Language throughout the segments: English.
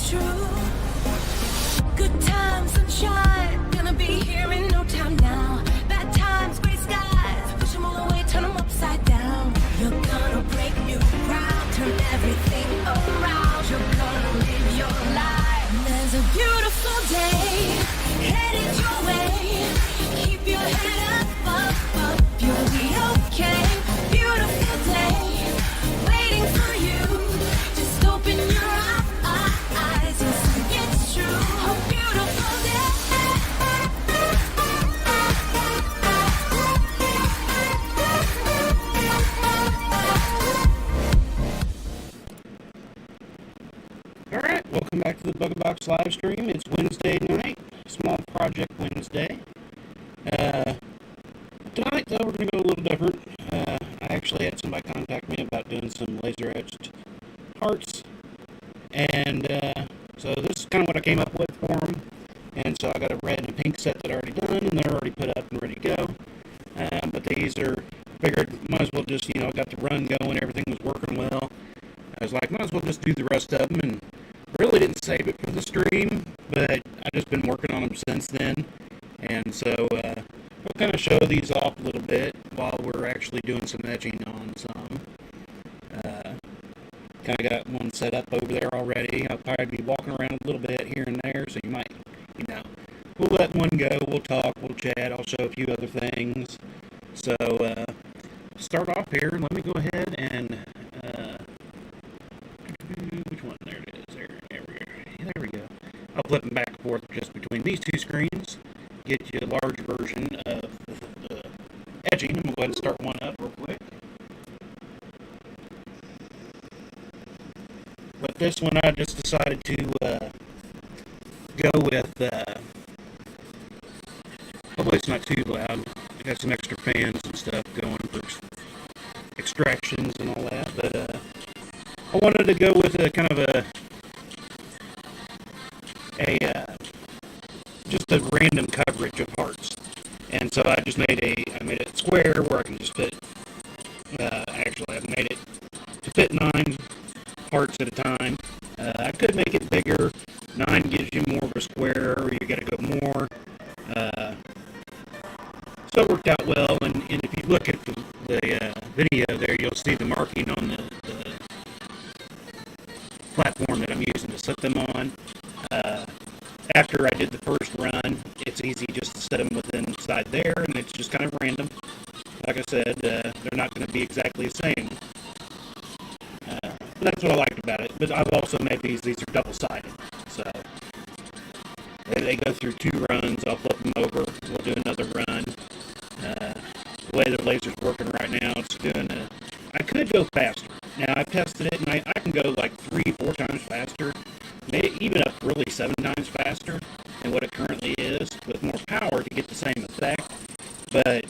true. Good times, sunshine, gonna be here in no time now. Bad times, gray skies, push them all away, turn them upside down. You're gonna break new ground, turn everything around. You're gonna live your life. There's a beautiful day headed your way. Keep your head up, you'll be okay. Beautiful day waiting for you. Just open your eyes and see it's true. A beautiful day. Alright, welcome back to the Booga Box live stream. It's Wednesday night, Small Project Wednesday. Tonight, though, we're going to go a little different. I actually had somebody contact me about doing some laser-etched hearts. And so this is kind of what I came up with for them. And so I got a red and pink set that I already done, and they're already put up and ready to go. But these are, figured, might as well just, got the run going, everything was working well. I was like, might as well just do the rest of them, and really didn't save it for the stream, but I've just been working on them since then. And so we'll kind of show these off a little bit while we're actually doing some etching on some. Kind of got one set up over there already. I'll probably be walking around a little bit here and there, so you might, we'll let one go, we'll talk, we'll chat, I'll show a few other things. So, start off here, let me go ahead and, which one? There it is, there we go. I'll flip them back and forth just between these two screens, get you a large version of the edging. I'm going to go ahead and start one up real quick. But this one I just decided to go with, hopefully it's not too loud. I got some extra fans and stuff going for extractions and all that, but I wanted to go with a kind of just a random coverage of hearts. And so I just made it square where I can just fit, actually I've made it to fit 9 hearts at a time. I could make it bigger. 9 gives you more of a square, or you gotta go more. So it worked out well, and if you look at the video there, you'll see the marking on the platform that I'm using to set them on. After I did the first run, it's easy just to set them within inside there, and it's just kind of random. Like I said, they're not going to be exactly the same. But that's what I liked about it. But I've also made these are double-sided. So they go through 2 runs. I'll flip them over. We'll do another run. The way the laser's working right now, it's doing I could go faster. Now, I've tested it, and I can go like 3-4 times faster. Maybe even up really 7 times faster than what it currently is, with more power to get the same effect. But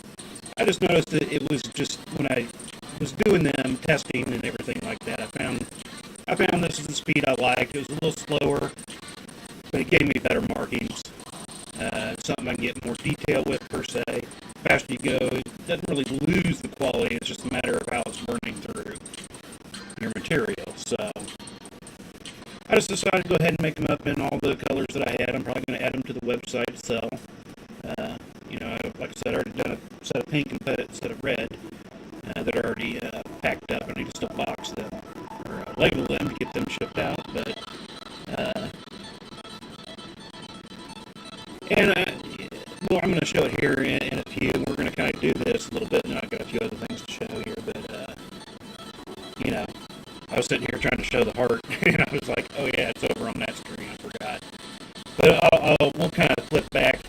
I just noticed that it was just, when I was doing them, testing and everything like that, I found this is the speed I liked. It was a little slower, but it gave me better markings. Something I can get more detail with, per se. The faster you go, it doesn't really lose the quality. It's just a matter of how it's burning through your material. So I just decided to go ahead and make them up in all the colors that I had. I'm probably going to add them to the website itself. Like I said, I already done a set of pink and a set of red that are already packed up. I need to still box them or label them to get them shipped out. But well, I'm going to show it here in a few. We're going to kind of do this a little bit, and I've got a few other things to show here. But I was sitting here trying to show the heart, and I was like, oh yeah, it's over on that screen, I forgot. But we'll kind of flip back.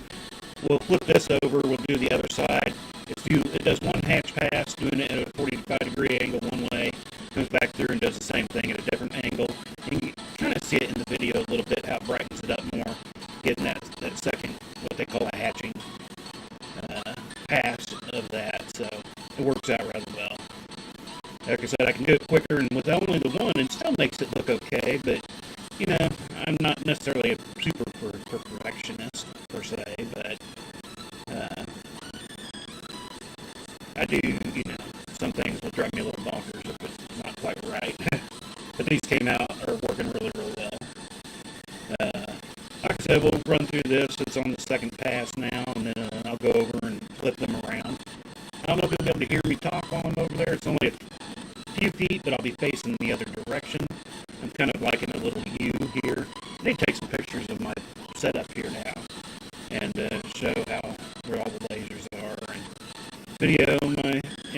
We'll flip this over, we'll do the other side. It does one hatch pass, doing it at a 45-degree angle one way, comes back through and does the same thing at a different angle. You can kind of see it in the video a little bit, how it brightens it up more, getting that second, what they call a hatching pass of that, so it works out rather well. Like I said, I can do it quicker and with only the one, and still makes it look okay, but, I'm not necessarily a super perfectionist, per se, but I do, some things will drive me a little bonkers if it's not quite right. But these came out, are working really, really well. through this. It's on the second pass now, and then I'll go over and flip them around. I don't know if you'll be able to hear me talk while I'm over there. It's only a few feet, but I'll be facing the other direction. I'm kind of like in a little U here. I need to take some pictures of my setup here now and show where all the lasers are and video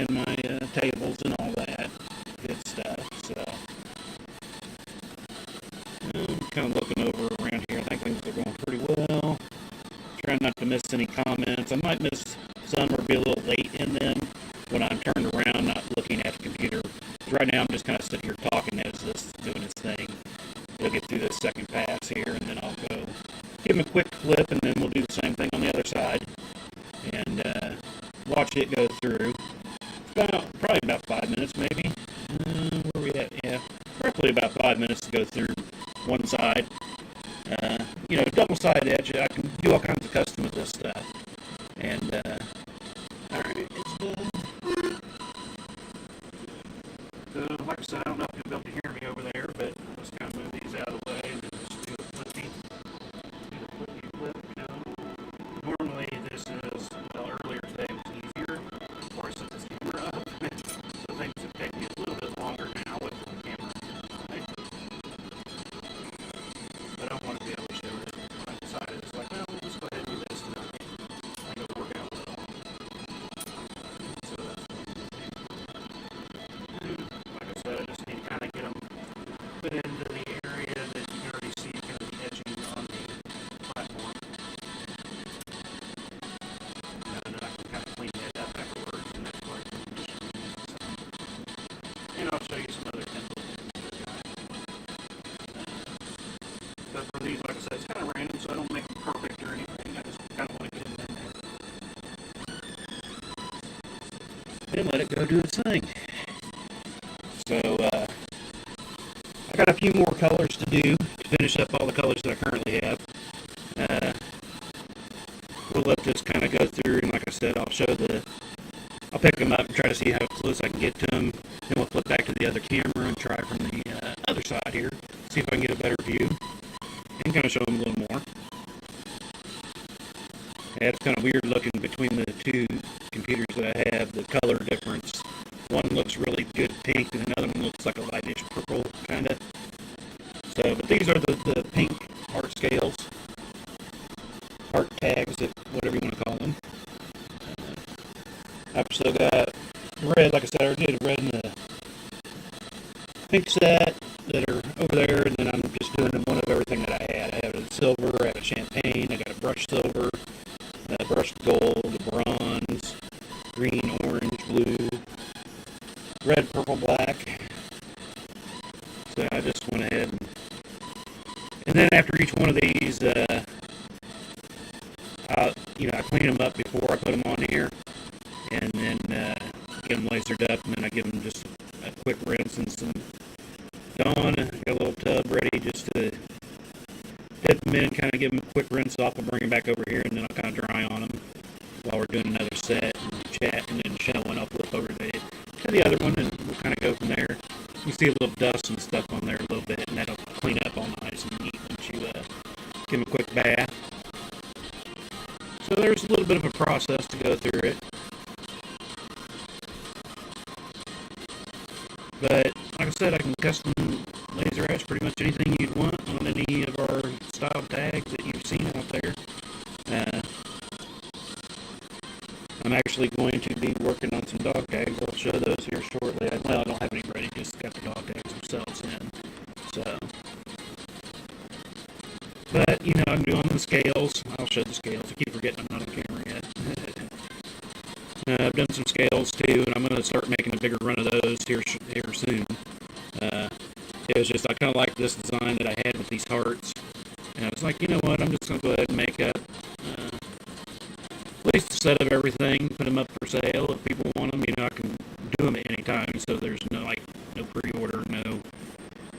my tables and all that good stuff. So I'm kind of looking over around here. I think things are going pretty well. Trying not to miss any comments. I might miss some or be a little late in them when I'm turned around, not looking at the computer. Right now I'm just kind of sitting here talking as this is doing its thing. It'll get through this second pass here, and then I'll go give him a quick flip, and then we'll do the same thing on the other side and watch it go through. It's probably about 5 minutes, maybe. Where are we at? Yeah, roughly about 5 minutes to go through one side. Double side edge. I can do all kinds of custom with this stuff. And all right, it's done. So, like I said, I don't know if you'll be able to hear me over there, but let's kind of move these out of the way and just do a flippy flip. Normally this is, earlier today was easier. Of course, set this camera up. So things have taken me a little bit longer now with the camera. But I don't want to be able to show it. I decided it's like, well, we'll just go ahead and do this, and then I go work out a little. So that's what I'm doing. Like I said, I just need to kind of get them put into the area that you can already see kind of the edging on the platform. And then I can kind of clean that up afterwards, and that's what I'm going to show you. And I'll show you some other templates. But for these, like I said, it's kind of random, so I don't make them perfect or anything. I just kind of want to get them in there. Then let it go do its thing. So, I got a few more colors to do to finish up all the colors that I currently have. We'll let this kind of go through, and like I said, I'll pick them up and try to see how close I can get to them. Then we'll flip back to the other camera and try from the other side here, see if I can get a better view, and kind of show them a little more. Yeah, it's kind of weird looking between the two computers that I have, the color difference. One looks really good pink, and another one looks like a lightish purple, kind of. So, but these are the pink art scales, art tags, whatever you want to call them. I've still got red, like I said, I already did red and the pink set that are over there, and then I'm just doing one of everything that I had. I have a silver, I have a champagne, I got a brushed silver, brushed gold, bronze, green, orange, blue, red, purple, black. So I just went ahead and then after each one of these, I clean them up before I put them on here, and then get them lasered up, and then I give them just a quick rinse and some Dawn. I got a little tub ready just to dip them in, kind of give them a quick rinse off. I'll bring them back over here, and then I'll kind of dry on them while we're doing another set and chat, and then show, and I'll flip over to the other one, and we'll kind of go from there. You see a little dust and stuff on there a little bit, and that'll clean up all nice and neat once you give them a quick bath. So there's a little bit of a process to go through it. But like I said, I can custom laser etch pretty much anything you'd want on any of our style tags that you've seen out there. I'm actually going to be working on some dog tags. I'll show those here shortly. Well, I don't have any ready, just got the dog tags themselves in. So, but, I'm doing the scales. I'll show the scales. I keep forgetting I'm not on camera yet. I've done some scales too, and I'm going to start making a bigger run of those here soon. It was just, I kind of like this design that I had with these hearts. And I was like, you know what, I'm just going to go ahead and make up at least a set of everything, put them up for sale. If people want them, I can do them at any time. So there's no pre-order,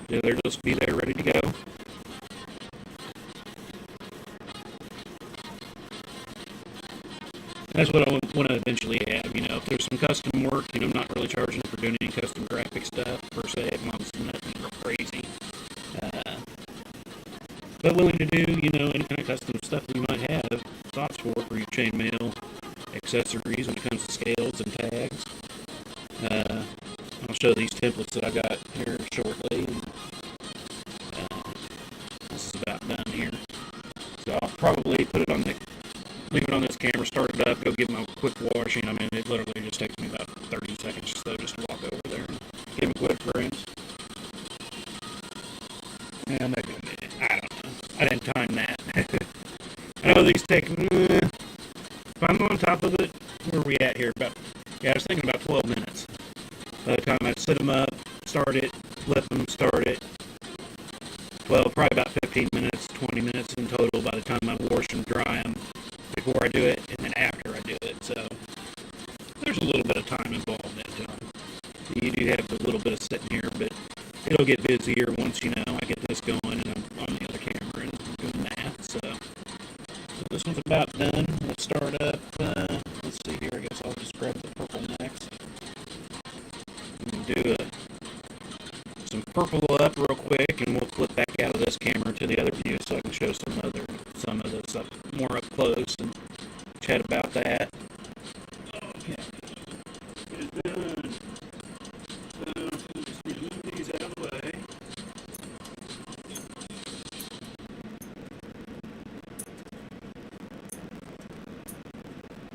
they'll just be there ready to go. That's what I want to eventually have. If there's some custom work, I'm not really charging for doing any custom graphic stuff per se, as long as it's nothing real crazy. but willing to do, any kind of custom stuff that you might have thoughts for your chainmail accessories when it comes to scales and tags. I'll show these templates that I got here shortly. And, this is about done here. So I'll probably leave it on this camera, start it up, go give them a quick washing. I mean, it literally just takes me about 30 seconds or so just to walk over there and give them a quick rinse. And I don't know. I didn't time that. I know these take, if I'm on top of it, where are we at here? I was thinking about 12 minutes. By the time I set them up, start it, flip them, start it. Probably about 15 minutes, 20 minutes in total by the time I wash and dry them before I do it, and then after I do it. So there's a little bit of time involved in it. You do have a little bit of sitting here, but it'll get busier once, I get this going and I'm on the other camera and doing that. So this one's about done. Let's start up. Let's see here. I guess I'll just grab the purple next. And do some purple up real quick, and we'll flip back out of this camera to the other view so I can show some of the stuff more up close and chat about that. Okay. It's done. So just remove these out of the way.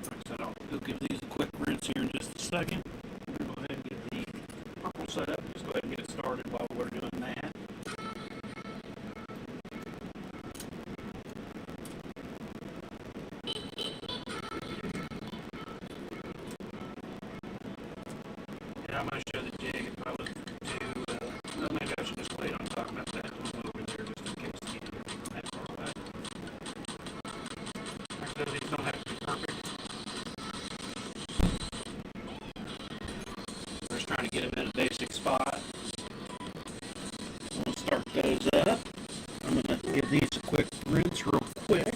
Like I said, I'll give these a quick rinse here in just a second. We're going to go ahead and get the purple set up. Just go ahead and get it started while we're doing that. And I'm going to show the jig if I was to, well, maybe I should just wait on talking about that one over there just in case you get here from that far away. Like I said, these don't have to be perfect. We're just trying to get them in a basic spot. We'll start those up. I'm going to give these a quick rinse real quick.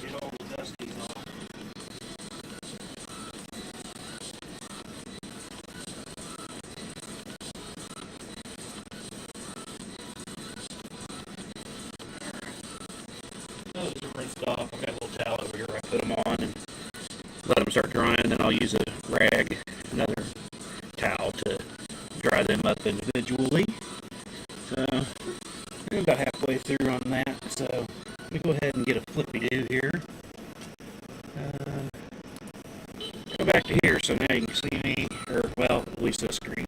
Get all the dusties off. Those are rinsed off. I've got a little towel over here where I put them on and let them start drying. Then I'll use a rag, another towel to dry them up individually. So I'm about halfway through on that. So let me go ahead and get a flippy-do here. Go back to here so now you can see me, or well, at least this screen.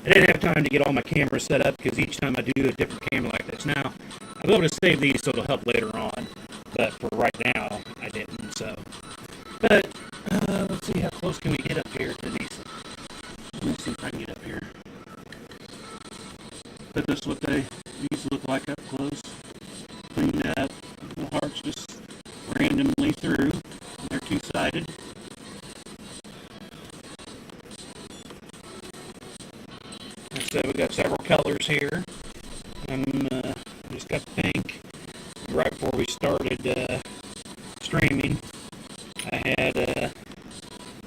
I didn't have time to get all my cameras set up because each time I do a different camera like this now, I'll be able to save these so it'll help later on. But for right now, I didn't. So, but let's see how close can we get up here to these. Let me see if I can get up here. But this is what these look like up close. Cleaned up. The hearts just randomly through. They're two-sided. Like I said, we've got several colors here. Just got pink. Right before we started streaming, I had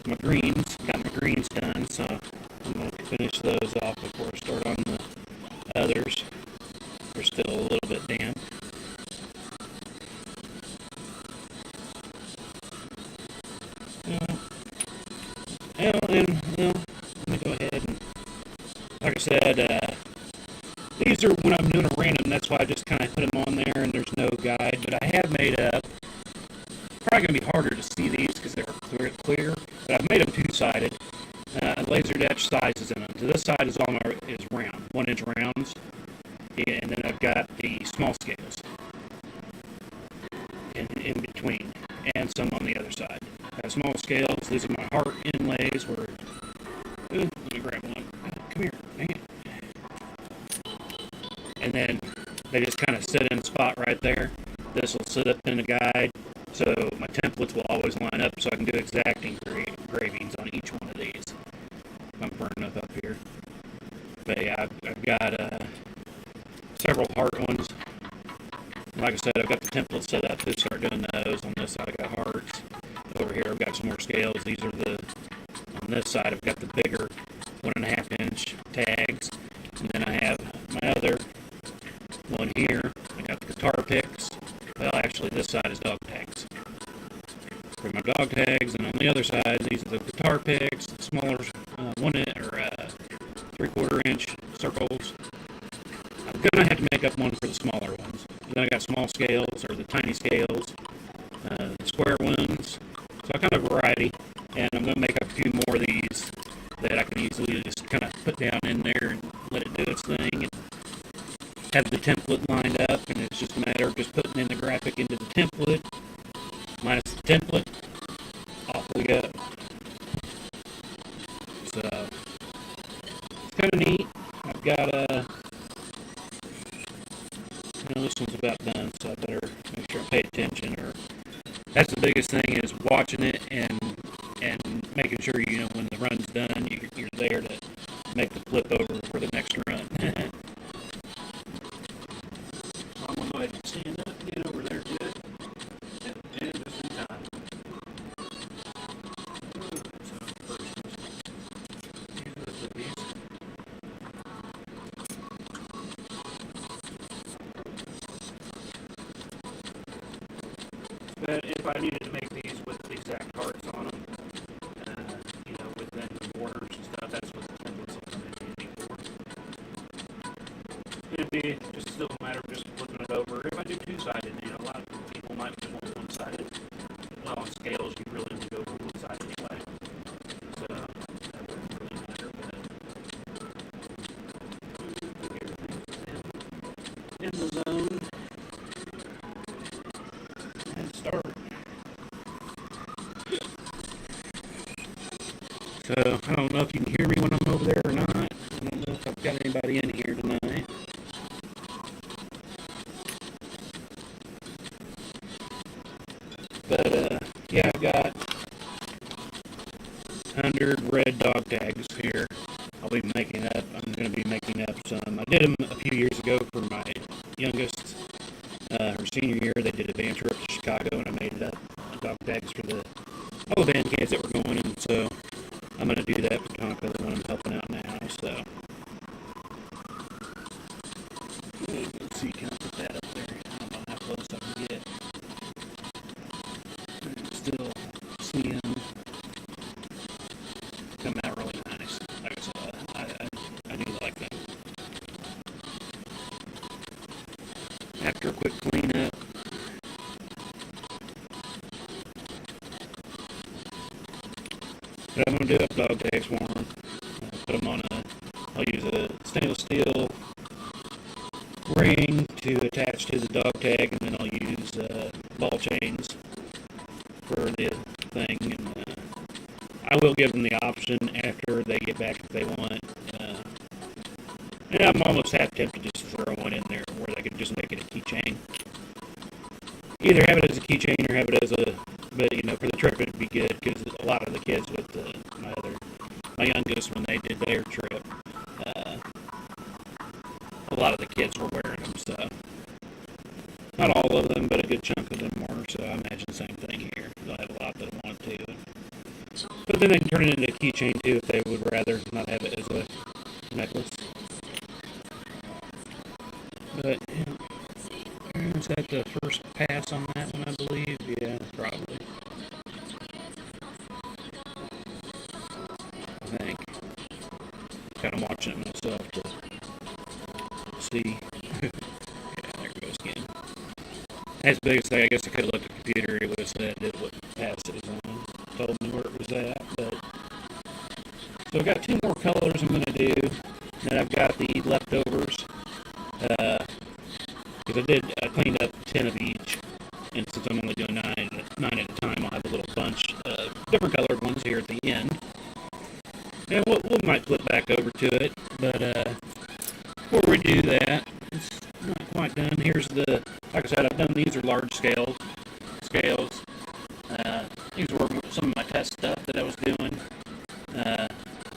my greens, got my greens done, so I'm going to finish those off before I start on the others. They're still a little bit damp. Let me go ahead and, like I said, these are when I'm doing a random, that's why I just kind of put them on there and there's no guide, but I have made up, probably going to be harder to see these because they're clear, but I've made them two-sided, laser etched sizes in them. So this side is round, 1-inch rounds, and then I've got the small scales in between, and some on the other side. Small scales, these are my heart inlays where, let me grab one, come here, dang it. And then they just kind of sit in a spot right there. This will sit up in a guide, so my templates will always line up so I can do exact engravings on each one of these. I'm burning up here. But yeah, I've got several heart ones. Like I said, I've got the templates set up to start doing those. On this side, I got hearts. Over here, I've got some more scales. These are on this side, I've got the bigger 1.5-inch tags. And then I have my other one here. I got the guitar picks. Well, actually, this side is dog tags. For my dog tags, and on the other side, these are the guitar picks, the smaller 3/4-inch circles. I'm gonna have to make up one for the smaller ones. Then I got small scales, or the tiny scales, the square ones. So I kind of variety, and I'm gonna make up a few more of these that I can easily just kind of put down in there and let it do its thing. And have the template lined up, and it's just a matter of just putting in the graphic into the template, minus the template, off we go. So it's kind of neat. I've got this one's about done, so I better make sure I pay attention. Or that's the biggest thing, is watching it and making sure when the run's done, you're there to make the flip over for the next run. I'm gonna go ahead and stand up and get over there to it. And just in time. But if I needed to make these with the exact parts on them, within the borders and stuff, that's what the templates will come in handy for. It'd be just still a matter of just flipping it over. If I do two-sided, a lot of people might just want one-sided. Well, on scales, you really only go for one side anyway. So that wouldn't really matter. But in the zone and start. So I don't know if you can hear me when I'm over there or not. I don't know if I've got anybody in here tonight. But yeah, I've got 100 red dog tags here. I'm going to be making up some. I did them a few years ago for my youngest. Her senior year, they did a band trip to Chicago, and I made up dog tags for all the band kids that were going, and so I'm going to do that for Tonka, the one I'm helping out now. So let's see, can I put that up there? I don't know how close I can get. Still see them come out really nice. Like I said, I do like them. After a quick cleanup, what I'm going to do is dog tags for them. Put them on I'll use a stainless steel ring to attach to the dog tag, and then I'll use ball chains for the thing. And I will give them the option after they get back if they want. And I'm almost half tempted just to throw one in there where they can just make it a keychain. Either have it as a keychain or have it as but for the trip it'd be good, because a lot of the kids with my youngest, when they did their trip, a lot of the kids were wearing them, so not all of them, but a good chunk of them were, so I imagine the same thing here. They'll have a lot that want to. But then they can turn it into a keychain too if they would rather not have it as a necklace. But is that the first pass on that one, I believe? Yeah, probably. I think. Kind of watching it myself to see. Yeah, there it goes again. That's the biggest thing. I guess I could have looked at the computer. It would have said what pass it was on. Told me where it was at. But so I've got 2 more colors I'm going to do. Then I've got the leftovers. Because I cleaned up 10 of each, and since I'm only doing 9 at a time, I'll have a little bunch of different colored ones here at the end. And we might flip back over to it, but before we do that, it's not quite done. Here's like I said, I've done these are large scales. These were some of my test stuff that I was doing.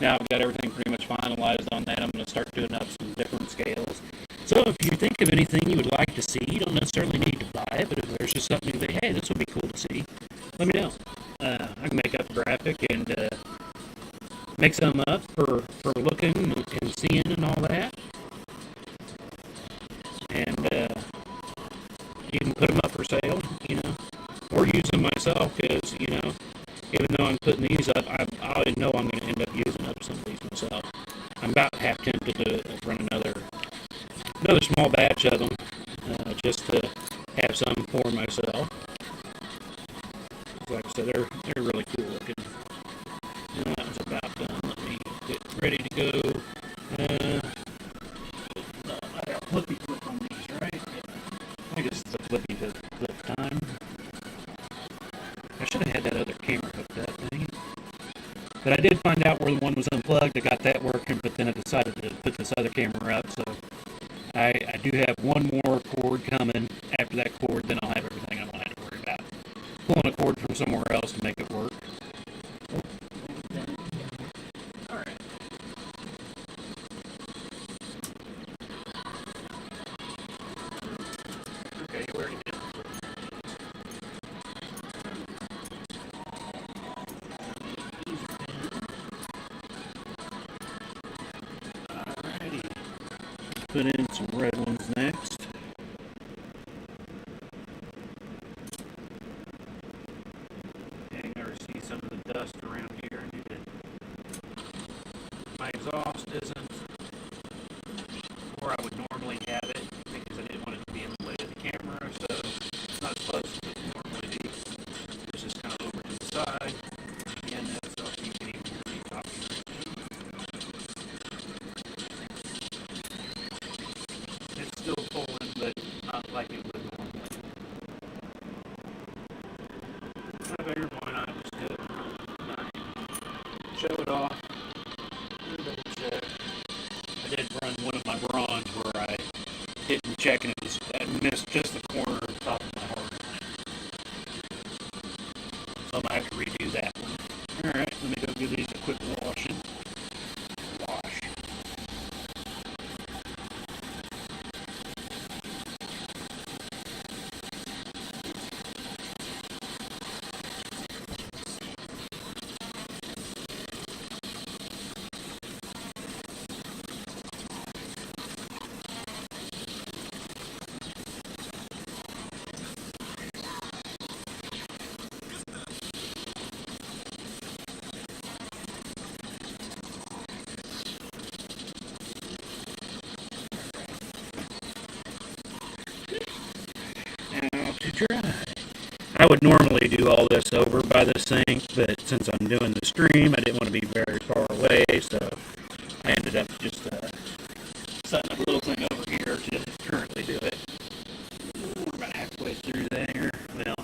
Now I've got everything pretty much finalized on that. I'm going to start doing up some different scales. So if you think of anything you would like to see, you don't necessarily need to buy it, but if there's just something you think, hey, this would be cool to see, let me know. I can make up a graphic and make some up for looking and seeing and all that. And you can put them up for sale, or use them myself, because, even though I'm putting these up, I know I'm going to end up using up some of these myself. I'm about half tempted to run another small batch of them, just to have some for myself. Like I said, they're really cool looking. And that was about done. Let me get ready to go. I got flippy flip on these, right? I guess it's a flippy flip time. I should have had that other camera hooked up, thing. But I did find out where the one was unplugged. I got that working, but then I decided to put this other camera up. So I do have one more cord coming. After that cord, then I'll have everything I won't have to worry about pulling a cord from somewhere else to make it work. Alright. Okay, you already did. Alrighty. Put in some red ones next. Some of the dust around here. My exhaust isn't where I would normally have it because I didn't want it to be in the way of the camera, so it's not as close as it would normally be. It's just kind of over to the side, and that's so you can even hear me talking. It's still pulling, but not like it would normally. I figured why not just do it. Show it off. Double check. I did run one of my bronze where I didn't check and I missed just the corner of the top of my hard line. So I'm going to have to redo that one. Alright, let me go give these a quick washing. Wash. Now to dry. I would normally do all this over by the sink, but since I'm doing the stream, I didn't want to be very far away, so I ended up just setting up a little thing over here to currently do it. We're about halfway through there. Well,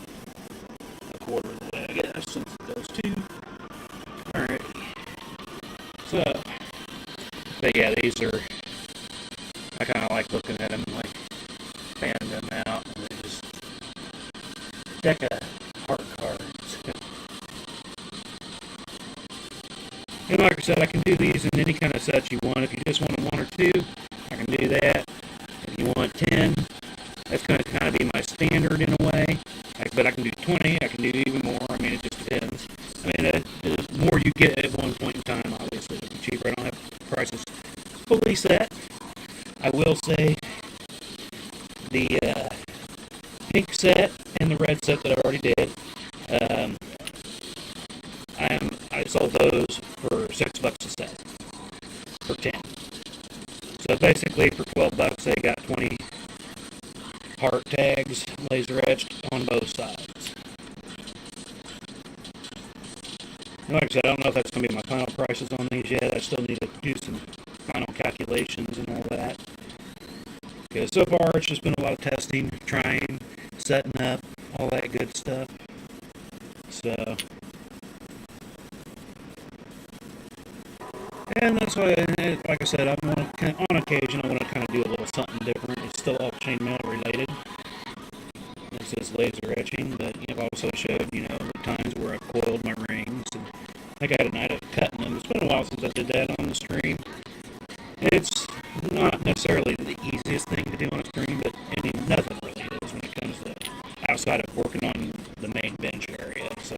a quarter of the way, I guess, since it does two. Alright. So, but yeah, these are, I kind of like looking at them, like fanning them out, and they just deck of heart cards. And like I said, I can do these in any kind of set you want. If you just want one or two, I can do that. If you want 10, that's going to kind of be my standard in a way. But I can do 20, I can do even more. I mean, it just depends. I mean, the more you get at one point in time, obviously, it'll be cheaper. I don't have prices fully set. I will say the pink set and the red set that I already did, I sold those for $6 a set, for 10. So basically for $12 they got 20 heart tags laser etched on both sides. And like I said, I don't know if that's going to be my final prices on these yet. I still need to do some final calculations and all that. Because so far it's just been a lot of testing, trying, setting up, all that good stuff. So, and that's why, like I said, on occasion I want to kind of do a little something different. It's still all chainmail related. This is laser etching, but I've also showed, the times where I've coiled my rings. And I got a night of cutting them. It's been a while since I did that on the stream. It's not necessarily the easiest thing to do on a stream, but I mean, nothing really is when it comes to outside of working on the main bench area. So,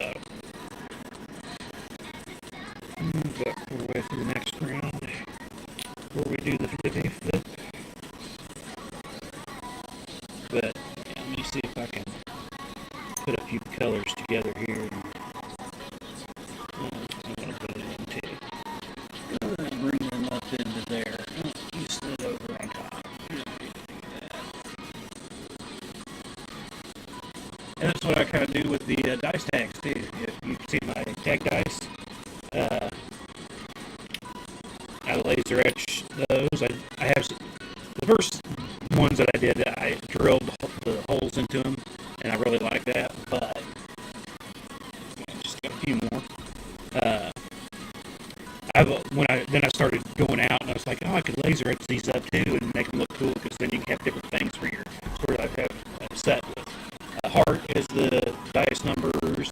but we're way through the next round before we do the 50 flip. But yeah, let me see if I can put a few colors together here. I'm going to put it into. Bring them up into there. You slid over on top. And that's what I kind of do with the dice tags too. If you can see my tag dice, I laser etch those. I have the first ones that I did, I drilled the holes into them, and I really like that. But just got a few more. Then I started going out, and I was like, oh, I could laser etch these up too and make them look cool, because then you can have different things for your sort of have a set with. Heart is the dice numbers,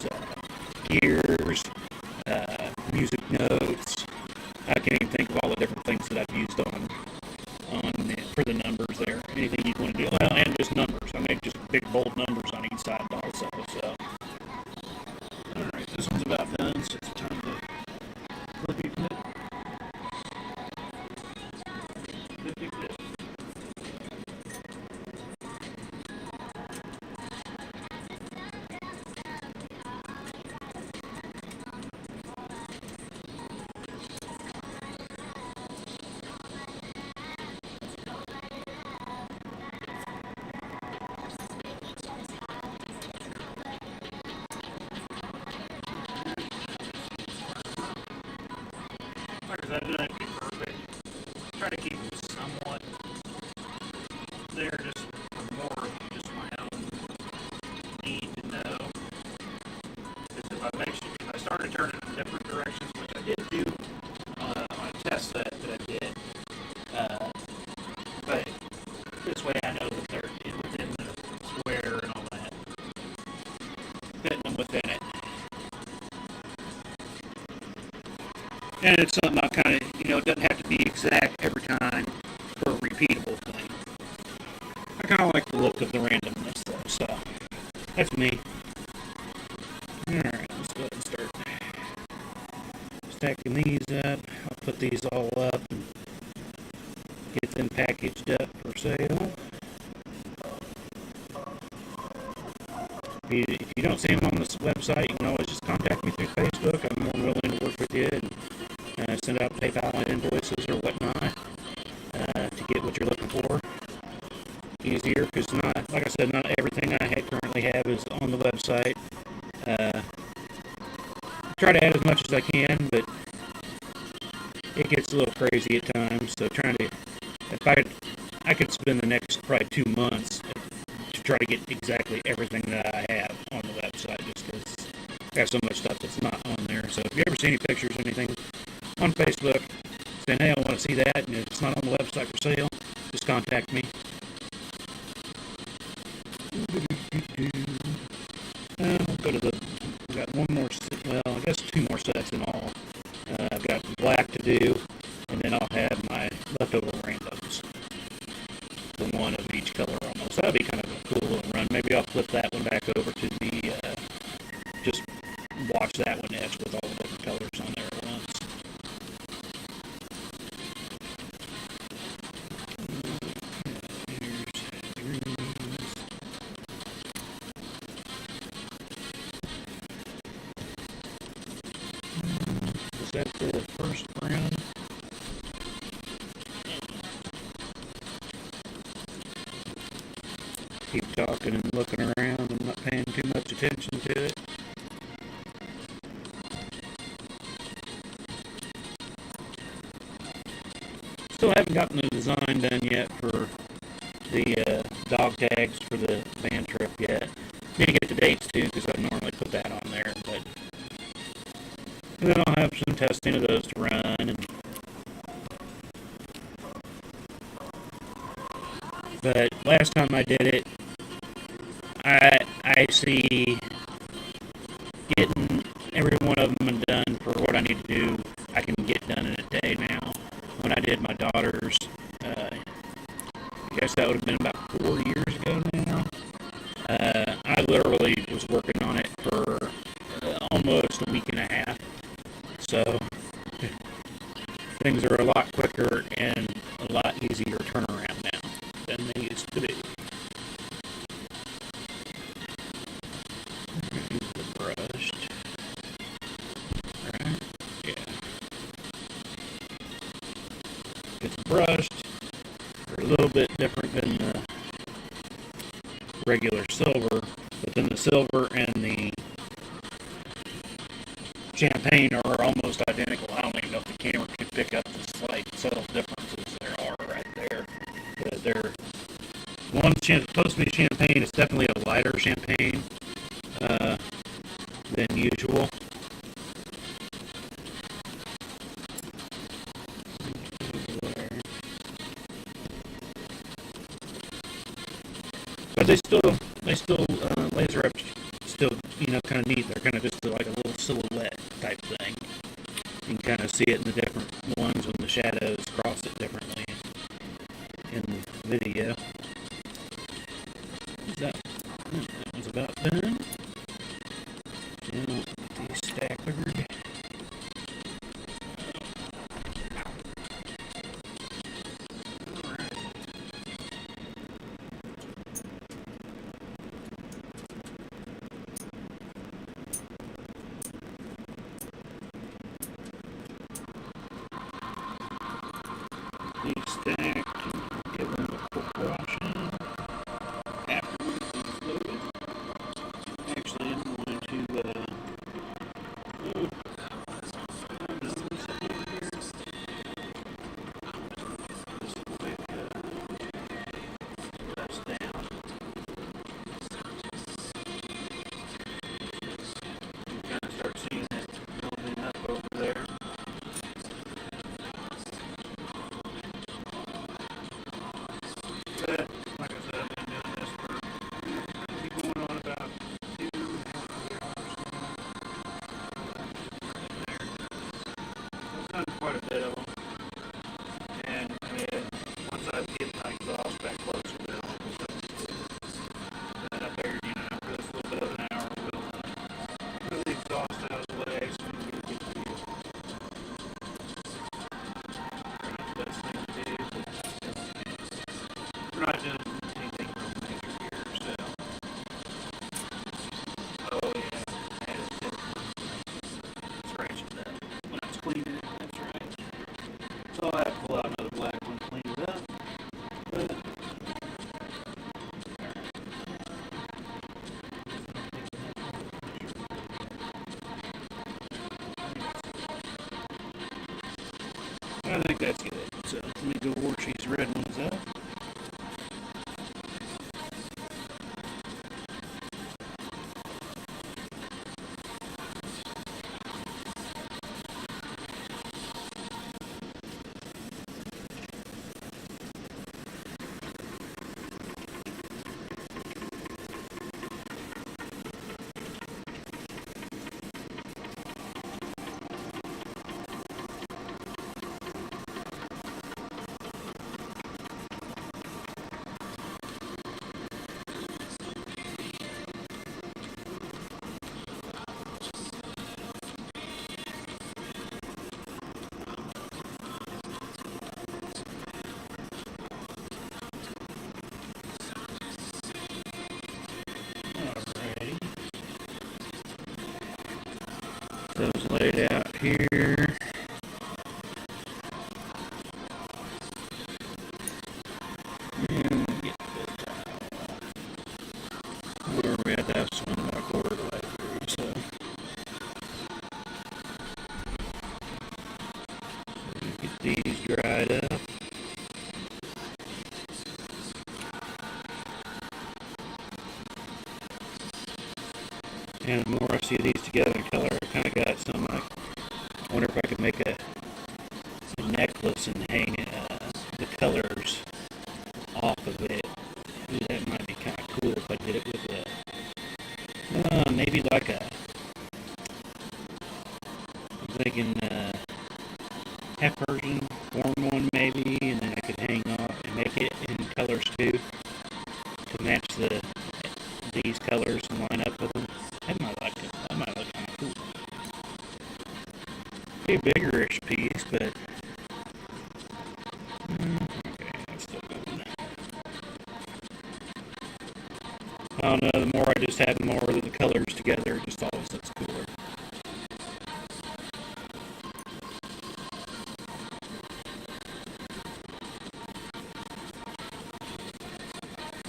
gears, music notes. I can't even think of all the different things that I've used for the numbers there. Anything you want to do, well, and just numbers. I make just big bold numbers on each side also. So, all right, this one's about done. So it's time to flippy flip. Flippy flip. Like I said, I didn't keep perfect. Try to keep it somewhat there, just more of just my own need to know. Because if I started turning in different directions, which I did do on a test set that I did, but this way I know that they're within the square and all that, fitting them within it. And it's something I kind of, it doesn't have to be exact every time for a repeatable thing. I kind of like the look of the randomness though, so that's me. Alright, let's go ahead and start stacking these up. I'll put these all up and get them packaged up for sale. If you don't see them on this website, you can always just contact me through Facebook. I'm more willing to work with you and send out PayPal invoices or whatnot to get what you're looking for. Easier, because like I said, not everything I currently have is on the website. Try to add as much as I can, but it gets a little crazy at times. So if I could spend the next probably 2 months to try to get exactly everything that I have on the website, just because I have so much stuff that's not on there. So if you ever see any pictures or anything on Facebook saying, hey, I want to see that, and it's not on the website for sale, just contact me. We'll go to we've got one more, I guess 2 more sets in all. I've got black to do, and then I'll have my leftover randoms. The one of each color almost. That'll be kind of a cool little run. Maybe I'll flip that one back over to the, just watch that one etch with all the different colors on there at once. Here's greens. Was that the first round? Keep talking and looking around and not paying too much attention to it. Still haven't gotten the design done yet for the dog tags for the van trip yet. Need to get the dates too, because I normally put that on there. And then I'll have some testing of those to run. But last time I did it, I see getting every one of them done for what I need to do, I can get done in a day now. When I did my daughter's So things are a lot quicker and a lot easier turnaround now than they used to be. Use the brushed. Right? Yeah. It's brushed. They're a little bit different than the regular silver, but then the silver and the champagne are almost identical. I don't even know if the camera can pick up the slight subtle differences there are right there. But they're one supposed to be champagne. It's definitely a lighter champagne than usual. But they still laser up still, kind of neat. They're kind of just like a little silhouette type thing. You can kind of see it in the different ones when the shadows cross it differently in the video. That was about done. Now, get these staggered. These stacked, give them a quick washing after it's loaded. Actually, I'm going to start seeing it building up over there. But, like I said, I've been doing this for going on about 2.5 hours I've done quite a bit of them. And once I get my exhaust back closer, then I figured, after this little bit of an hour, we'll the exhaust out of the way so we can get the best thing to do. We're not doing anything real major here, so. Oh yeah, scratch it up. When I was cleaning it, that's right. So I'll have to pull out another black one to clean it up. But, I think that's good. So let me go wash these red ones up. Alrighty. Those laid out here. And get where we had to have some like quarter way through, so get these dried up. And the more I see these together in color, I kind of got some, I wonder if I could make a necklace and hang the colors off of it. Ooh, that might be kind of cool if I did it with maybe like I'm thinking half version, form one maybe, and then I could hang off and make it in colors too to match these colors and line up with them. That might look kind of cool. Be a bigger-ish piece, but okay, I'm still going. I don't know, the more I just have more of the colors together, it just always looks cooler.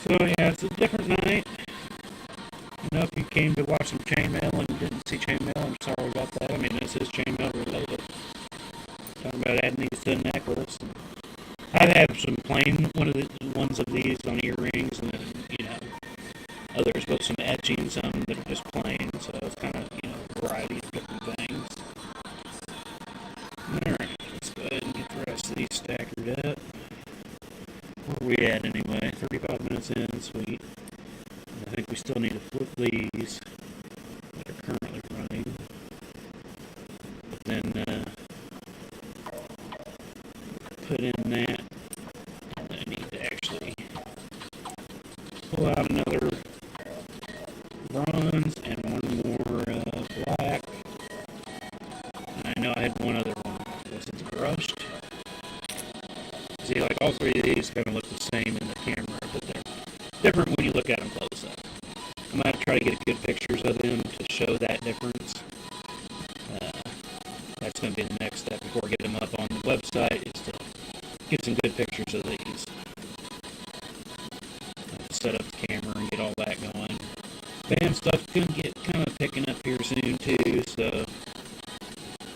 So yeah, it's a different night. You know, if you came to watch some chainmail and didn't see chainmail, I'm sorry about that. I mean, this is chainmail related. Talking about adding these to a necklace. I've had some plain ones of these on earrings, and then, you know, others with some etching, some that are just plain. So it's kind of, you know, a variety of different things. Alright, let's go ahead and get the rest of these staggered up. Where are we at anyway? 35 minutes in, sweet. I think we still need to flip these that are currently running. But then put in that. I need to actually pull out another bronze and one more black. I know I had one other one. Was it brushed? See, like all three of these kind of look the same in the camera, but they're different when you look at them close up. I'm going to try to get good pictures of them to show that difference. That's going to be the next step before I get them up on the website, is to get some good pictures of these. Set up the camera and get all that going. Band stuff's going to get kind of picking up here soon too, so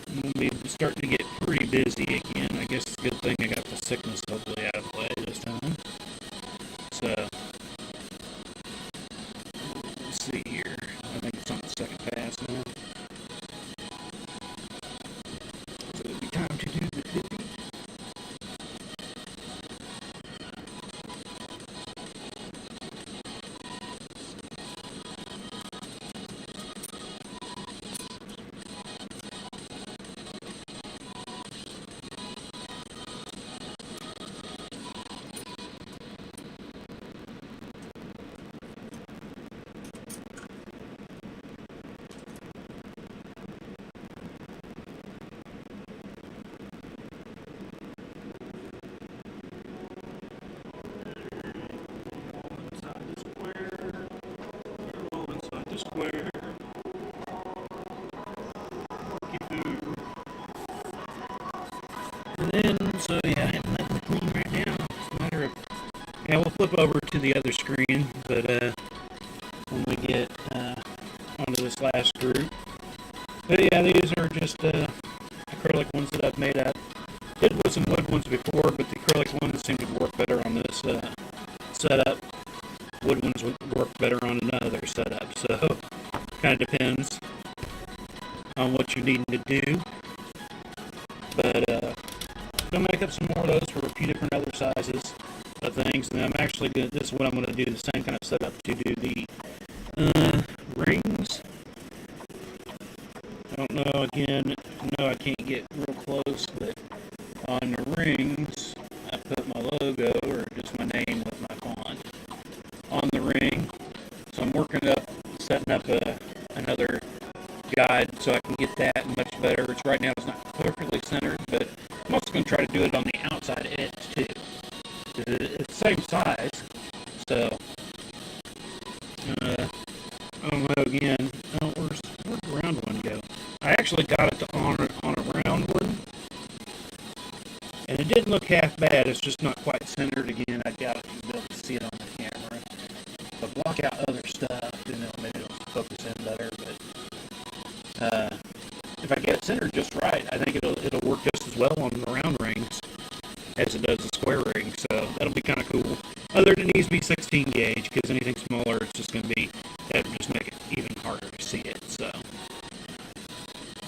I'm going to be starting to get pretty busy again. I guess it's a good thing I got the sickness hopefully out of the way this time. So, let's see here. I think it's on the second pass now. So it'll be time to do the 50. Square. And then, so yeah, I have nothing clean right now. It's a matter of, yeah, we'll flip over to the other screen, but when we get onto this last group. But yeah, these are just acrylic ones that I've made up. Did with some wood ones before, but the acrylic ones seem to work better on this setup. Wood ones would work better on another setup, so kind of depends on what you're needing to do. But gonna make up some more of those for a few different other sizes of things. And I'm actually gonna, this is what I'm gonna do, the same kind of setup to do the rings. I don't know, again, no, I can't get real close, but on the rings, I put my logo or just my name with my font on the ring. So I'm setting up another guide so I can get that much better. It's right now, it's not perfectly centered, but I'm also going to try to do it on the outside edge too. It's the same size, so I don't know, again, where'd the round one go? I actually got it on a round one, and it didn't look half bad. It's just not quite centered. Again, I doubt you'll be able to see it on the camera. But block out other stuff, maybe it'll focus in better. But if I get it centered just right, I think it'll work just as well on the round rings as it does the square ring. So that'll be kind of cool. Other than it needs to be 16 gauge, because anything smaller, it's just going to be, that would just make it even harder to see it. So,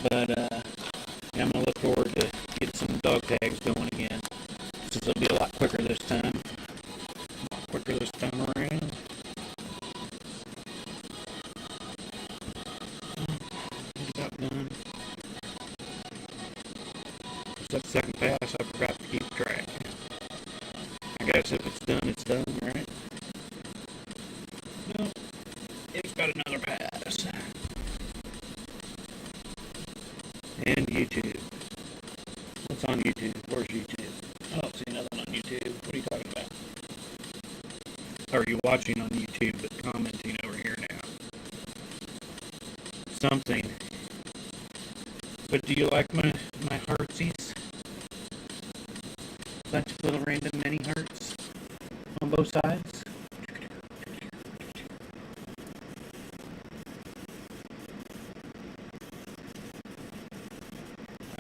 but yeah, I'm going to look forward to getting some dog tags going again, since it'll be a lot quicker this time. Quicker this time around. About done. That second pass, I forgot to keep track. I guess if it's done, it's done, right? No, it's got another pass. And YouTube. it's on YouTube. Where's YouTube? I don't see nothing on YouTube. What are you talking about? Are you watching on YouTube but commenting over here now? Something. But do you like my heartsies? Bunch of little random mini hearts on both sides.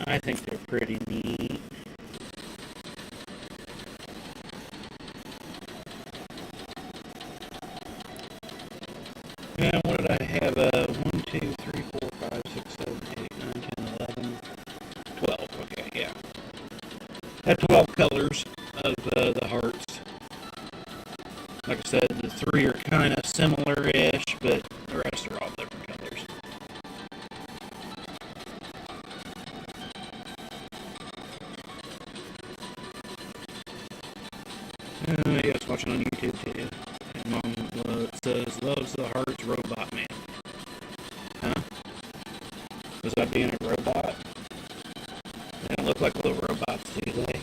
I think they're pretty neat. And what did I have? 1, 2, 3, 4, 5, 6, 7, 8, 9, 10, 11, 12. Okay, yeah. Had 12 colors of the hearts. Like I said, the 3 are kind of similar-ish, but the rest are all different colors. Yeah, it's watching on YouTube too. And Mom says, loves the hearts, Robot Man. Huh? Was I being a robot? They don't look like little robots, do they?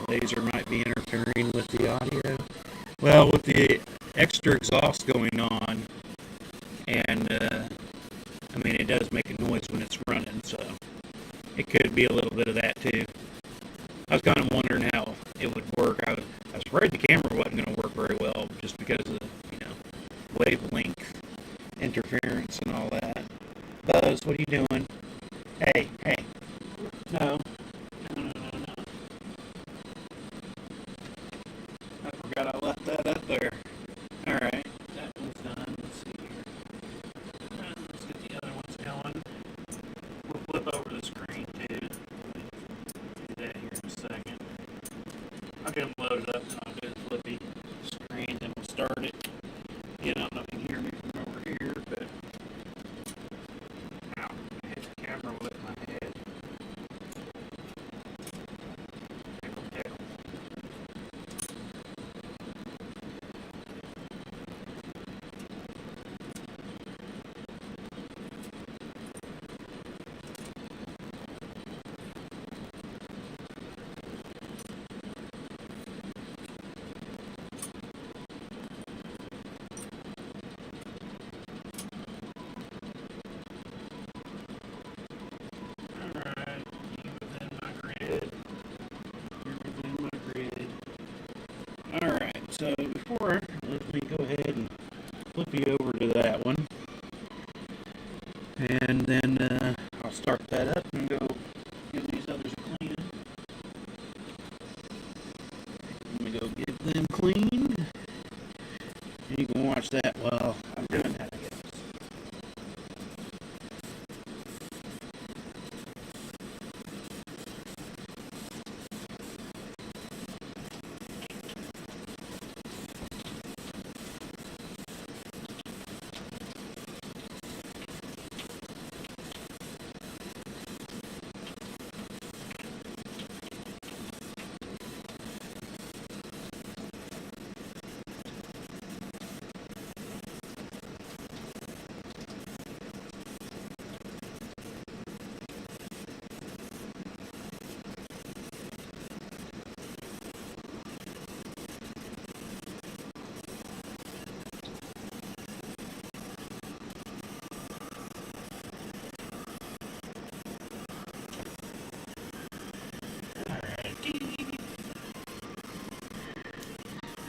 Laser might be interfering with the audio. Well, with the extra exhaust going on, and I mean, it does make a noise when it's running, so it could be a little bit of that too. I was kind of wondering how it would work. I was afraid the camera wasn't going to work very well just because of, wavelength interference and all that. Buzz, what are you doing? Hey. No. I forgot I left that up there. Alright, that one's done. Let's see here. Let's get the other ones going. We'll flip over the screen too. Do that here in a second. I'll get them loaded up and I'll do the flippy screen, then we'll start it. Again, I don't know if you can hear me from over here, but ow, I hit the camera with my head. Pickle. Alright, you within my grid. You're within my grid. Alright, so before, let me go ahead and flip you over to that one. And then I'll start that up and go give these others a clean. Let me go get them cleaned. You can watch that while I'm doing that, I guess.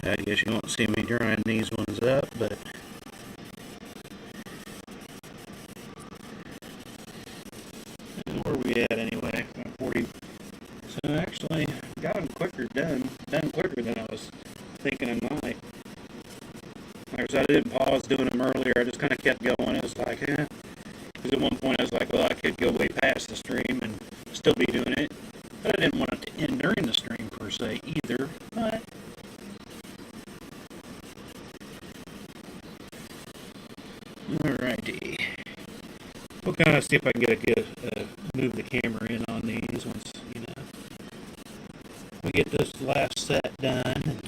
I guess you won't see me drying these ones up, but where are we at anyway? 40. So actually, got them done quicker than I was thinking I might. Like I said, I didn't pause doing them earlier. I just kind of kept going. It was like, because at one point I was like, well, I could go way past the stream and still be doing it. But I didn't want it to end during the stream per se either. But alrighty. We'll kind of see if I can get a good move the camera in on these once, we get this last set done.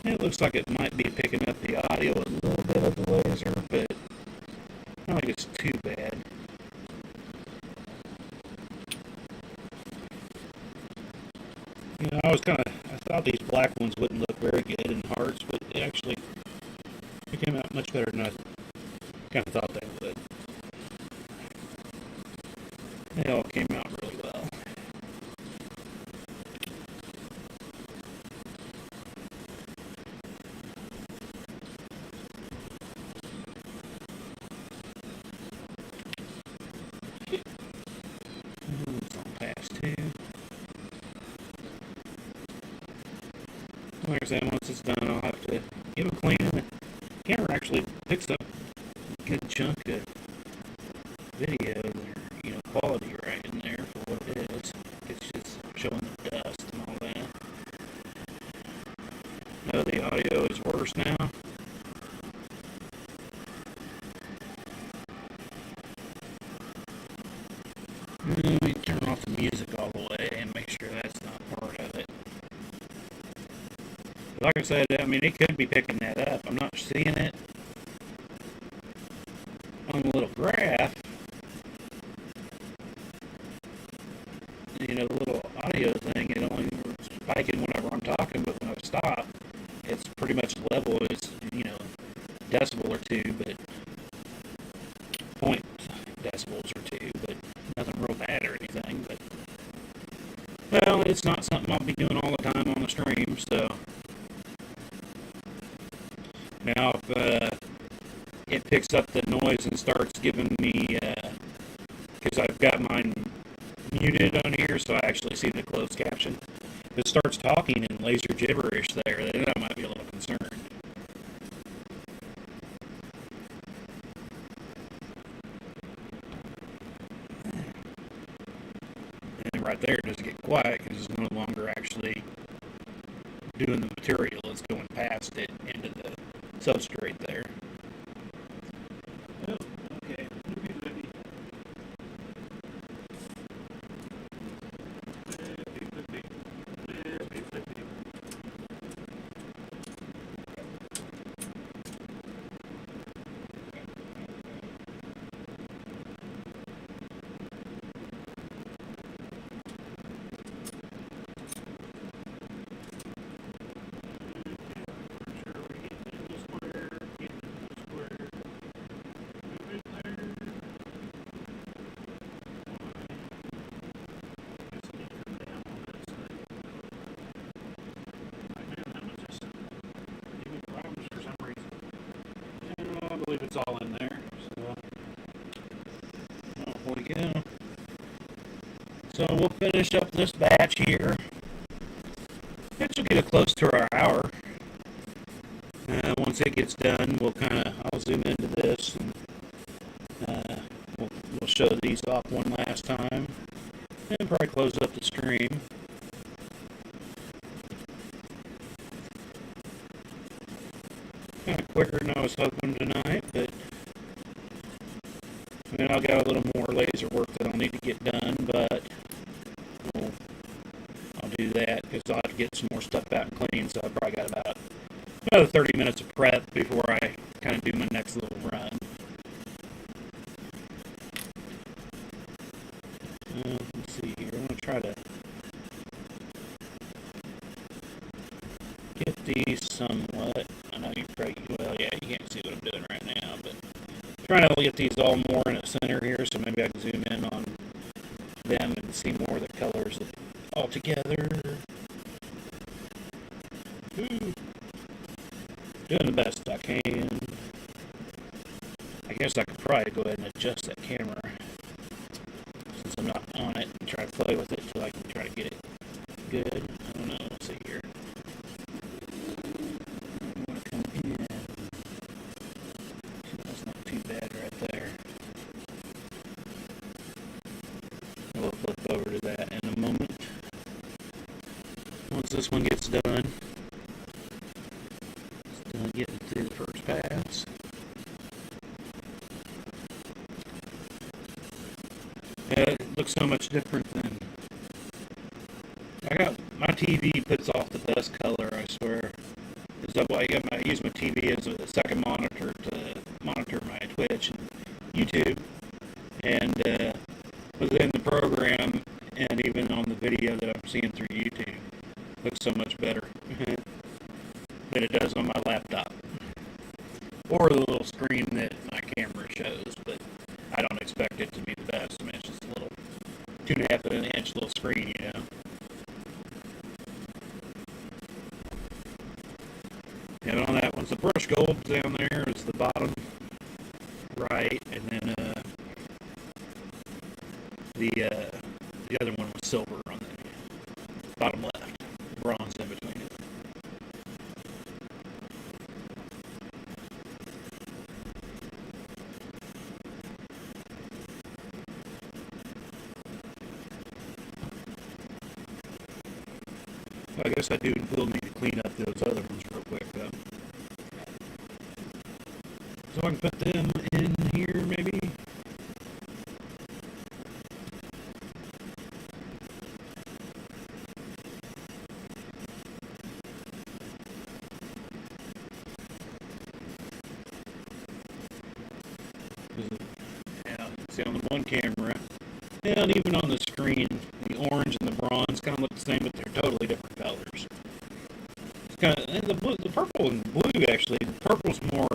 It looks like it might be picking up the audio a little bit of the laser, but I don't think it's too bad. You know, I thought these black ones wouldn't look very good in hearts, but they came out much better than I kind of thought they would. They all came out really well. It's on pass 2. Like I said, once it's done, I'll have to give a clean. The camera actually picks up a good chunk of video, or, quality right in there for what it is. It's just showing the dust and all that. No, the audio is worse now. Let me turn off the music all the way and make sure that's not part of it. Like I said, it could be picking that up. I'm not seeing it on the little graph. The little audio thing, it only spiking whenever I'm talking, but when I stop, it's pretty much level. It's, decibel or two, but point decibels or two, but nothing real bad or anything. But, well, it's not something I'll be doing all the time on the stream, so. Now, if it picks up the noise and starts giving me, because I've got mine muted on here, so I actually see the closed caption. If it starts talking in laser gibberish there, then I might be a little concerned. And right there, it doesn't get quiet because it's no longer actually doing the material. It's going past it into the substrate there. Oh, okay. I believe it's all in there. So, off we go. So we'll finish up this batch here. It should get close to our hour. Once it gets done, I'll zoom into this and we'll show these off one last time. And probably close up the stream. Kind of quicker than I was hoping tonight, but I'll got a little more laser work that I'll need to get done, but I'll do that because I'll have to get some more stuff out and clean, so I've probably got about another 30 minutes of prep before I kind of do my next little run. Let's see here. I'm going to try to get these somewhat. I know you can't see what I'm doing right now, but trying to get these all more in the center here, so maybe I can zoom in on them and see more of the colors all together. Doing the best I can. I guess I could probably go ahead and adjust that camera since I'm not on it and try to play with it so I can try to get it good. I don't know. Let's see here. I'm going to come in. That's not too bad right there. We'll flip over to that in a moment. Once this one gets done, still getting through the first pass. It looks so much different than I got my TV puts off the best color, I swear. Because I use my TV as a second monitor to monitor my Twitch and YouTube. And within the program, and even on the video that I'm seeing through YouTube, it looks so much better than it does on my laptop. Or the little screen that my camera shows, but I don't expect it to be the best. I mean, it's just a little 2.5 inch little screen, you know. And on that one's the brush gold down there. It's the bottom right, and then the other one was silver on the bottom left, bronze in between it. I guess I will need to clean up those other ones real quick, though. So I can put them in here, maybe. Yeah, see on the one camera, and even on the screen, the orange and the bronze kind of look the same, but they're totally different colors. It's kind of, and the purple and blue, actually, the purple's more,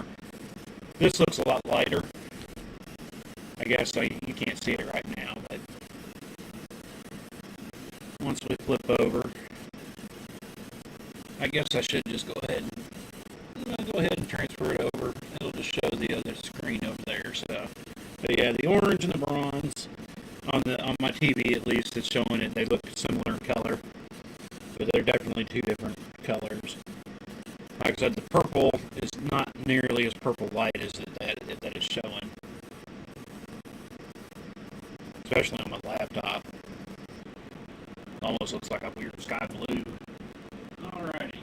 this looks a lot lighter. I guess you can't see it right now, but once we flip over, I guess I should just go ahead and transfer it over. It'll just show the other screen over there. So, but yeah, the orange and the bronze on my TV, at least, it's showing it. They look similar in color, but they're definitely two different colors. Like I said, the purple is not nearly as purple light as that is showing, especially on my laptop. It almost looks like a weird sky blue. Alrighty.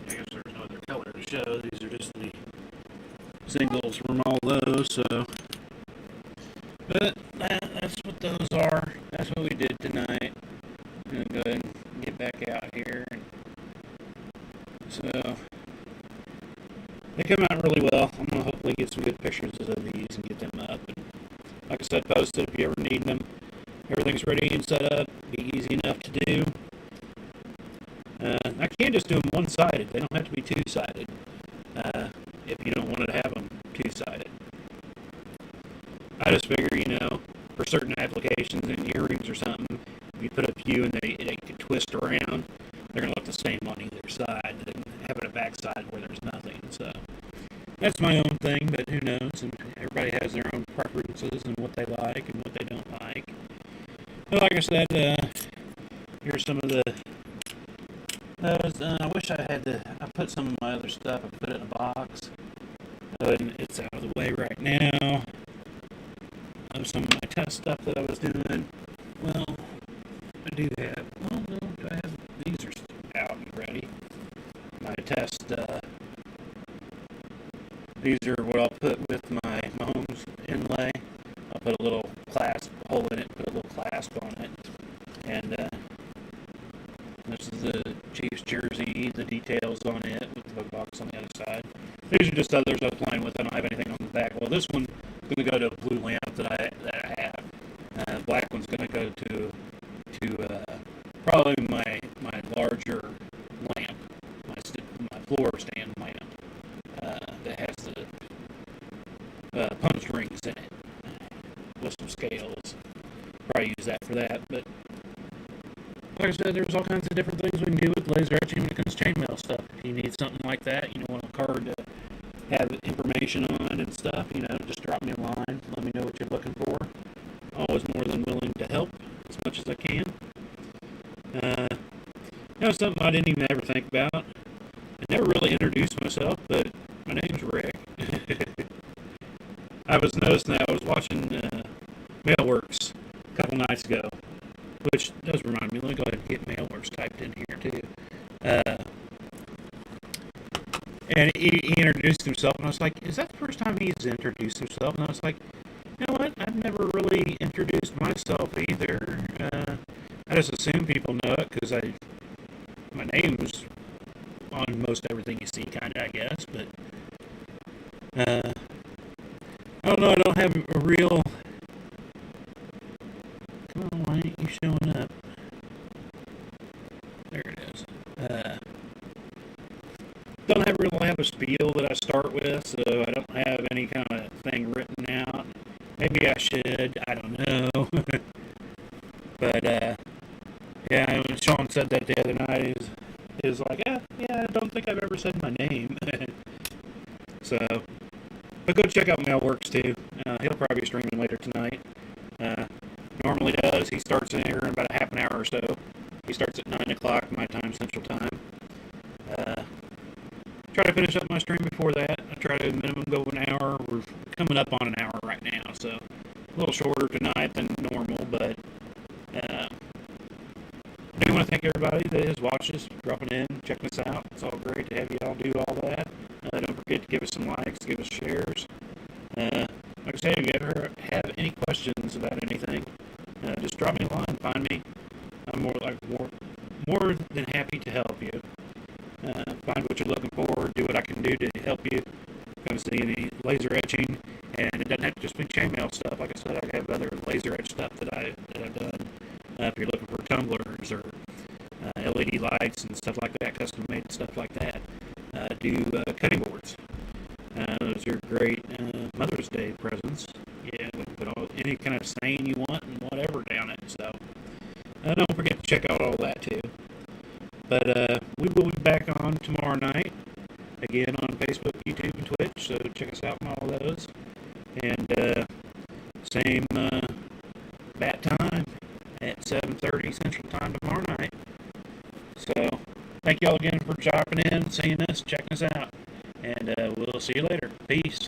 I guess there's no other color to show. These are just the singles from all those, so. But that's what those are. That's what we did tonight. I'm going to go ahead and get back out here. So, they come out really well. I'm going to hopefully get some good pictures of these and get them up. And like I said, post it if you ever need them. Everything's ready and set up. Be easy enough to do. I can just do them one-sided. They don't have to be two-sided if you don't want to have them two-sided. I just figure, for certain applications and earrings or something, if you put a few and they can twist around, they're going to look the same on either side than having a backside where there's nothing. So that's my own thing, but who knows? And everybody has their own preferences and what they like and what they don't like. But like I said, here's some of the. I wish I put some of my other stuff. I put it in a box. And it's out of the way right now. Of some of my test stuff that I was doing. Well, I do have. Well, no, do I have? These are out and ready. My test. These are what I'll put with my Mahomes inlay. I'll put a little clasp hole in it. Put a little clasp on it, and this is the Chiefs jersey. The details on it with the bug box on the other side. These are just others I was playing with. I don't have anything on the back. Well, this one's going to go to a blue lamp that I have. Black one's going to go to probably my larger lamp, my floor stand lamp that has the punch rings in it with some scales. Probably use that for that. But like I said, there's all kinds of different things we can do with laser etching when it comes to chainmail stuff. If you need something like that, want a card to have information on and stuff, just drop me a line. Let me know what you're looking for. Always more than willing to help as much as I can. Something I didn't even ever think about. I never really introduced myself, but my name's Rick. I was noticing that I was watching Mailworks a couple nights ago, which does remind me. Let me go ahead and get Mailworks typed in here too. And he introduced himself, and I was like, is that the first time he's introduced himself? And I was like, you know what? I've never really introduced myself either. I just assume people know it because my name's on most everything you see, kind of, I guess. But I don't know. I don't have a real. Come on, why ain't you showing up? There it is. Don't really have a spiel that I start with, so I don't have any kind of thing written out. Maybe I should. I don't know. But yeah, when Sean said that the other night, is like, yeah, I don't think I've ever said my name. So, but go check out Mailworks too. He'll probably be streaming later tonight. Normally does. He starts in here in about a half an hour or so. He starts at 9 o'clock my time, Central Time. Try to finish up my stream before that. I try to minimum go an hour. We're coming up on an hour right now, so a little shorter tonight than normal, but I do want to thank everybody that has watched us, dropping in, checking us out. It's all great to have you all do all that. Don't forget to give us some likes, give us shares. Like I said, if you ever have any questions about anything, just drop me a line, find me. I'm more than happy to help you. Find what you're looking for, do what I can do to help you. Come see any laser etching, and it doesn't have to just be chainmail stuff. Like I said, I have other laser etch stuff that I've done. If you're looking for tumblers or LED lights and stuff like that, custom made stuff like that, do cutting boards. Those are great Mother's Day presents. Yeah, we can put any kind of saying you want and whatever down it. So don't forget to check out all that too. But we will be back on tomorrow night, again on Facebook, YouTube, and Twitch, so check us out on all those. And same bat time at 7:30 Central Time tomorrow night. So thank you all again for dropping in, seeing us, checking us out, and we'll see you later. Peace.